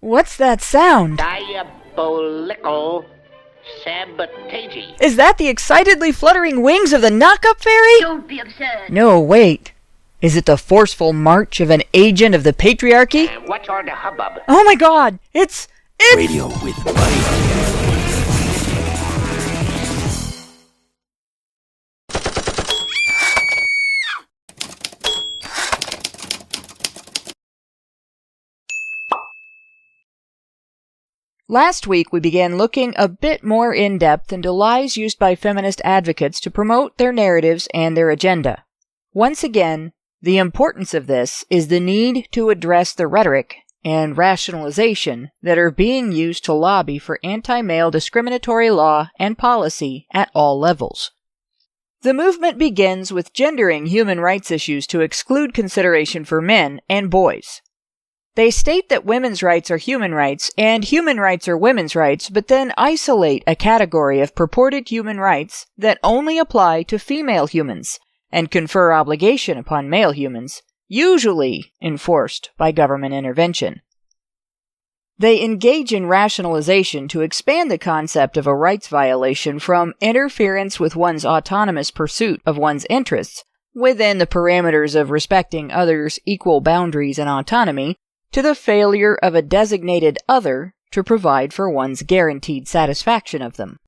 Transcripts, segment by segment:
What's that sound? Diabolical sabotage. Is that the excitedly fluttering wings of the knock-up fairy? Don't be absurd. No, wait. Is it the forceful march of an agent of the patriarchy? What's all the hubbub? Oh my god! It's... Radio with Buddy. Last week, we began looking a bit more in-depth into lies used by feminist advocates to promote their narratives and their agenda. Once again, the importance of this is the need to address the rhetoric and rationalization that are being used to lobby for anti-male discriminatory law and policy at all levels. The movement begins with gendering human rights issues to exclude consideration for men and boys. They state that women's rights are human rights and human rights are women's rights, but then isolate a category of purported human rights that only apply to female humans and confer obligation upon male humans, usually enforced by government intervention. They engage in rationalization to expand the concept of a rights violation from interference with one's autonomous pursuit of one's interests within the parameters of respecting others' equal boundaries and autonomy to the failure of a designated other to provide for one's guaranteed satisfaction of them.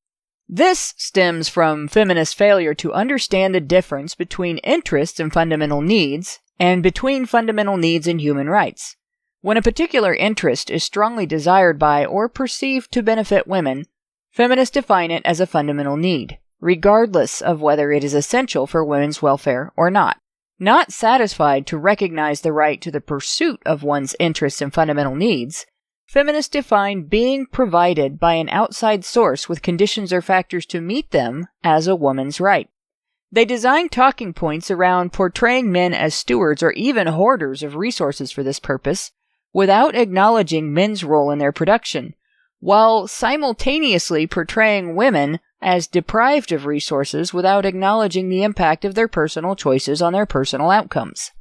This stems from feminist failure to understand the difference between interests and fundamental needs, and between fundamental needs and human rights. When a particular interest is strongly desired by or perceived to benefit women, feminists define it as a fundamental need, regardless of whether it is essential for women's welfare or not. Not satisfied to recognize the right to the pursuit of one's interests and fundamental needs, feminists define being provided by an outside source with conditions or factors to meet them as a woman's right. They design talking points around portraying men as stewards or even hoarders of resources for this purpose, without acknowledging men's role in their production, while simultaneously portraying women as deprived of resources without acknowledging the impact of their personal choices on their personal outcomes.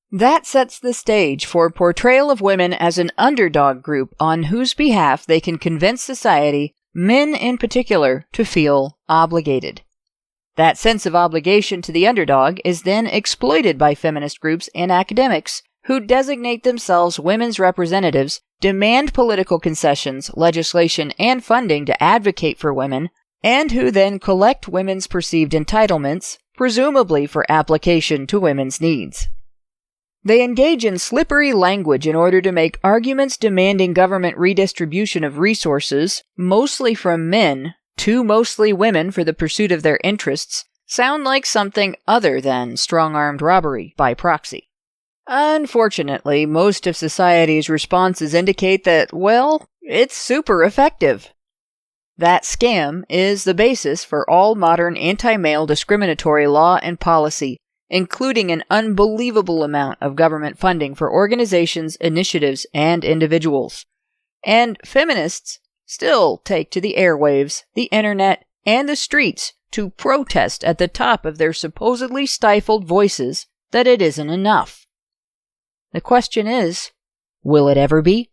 That sets the stage for portrayal of women as an underdog group on whose behalf they can convince society, men in particular, to feel obligated. That sense of obligation to the underdog is then exploited by feminist groups and academics who designate themselves women's representatives, demand political concessions, legislation, and funding to advocate for women, and who then collect women's perceived entitlements, presumably for application to women's needs. They engage in slippery language in order to make arguments demanding government redistribution of resources, mostly from men, to mostly women for the pursuit of their interests, sound like something other than strong-armed robbery by proxy. Unfortunately, most of society's responses indicate that, well, it's super effective. That scam is the basis for all modern anti-male discriminatory law and policy, including an unbelievable amount of government funding for organizations, initiatives, and individuals. And feminists still take to the airwaves, the internet, and the streets to protest at the top of their supposedly stifled voices that it isn't enough. The question is, will it ever be?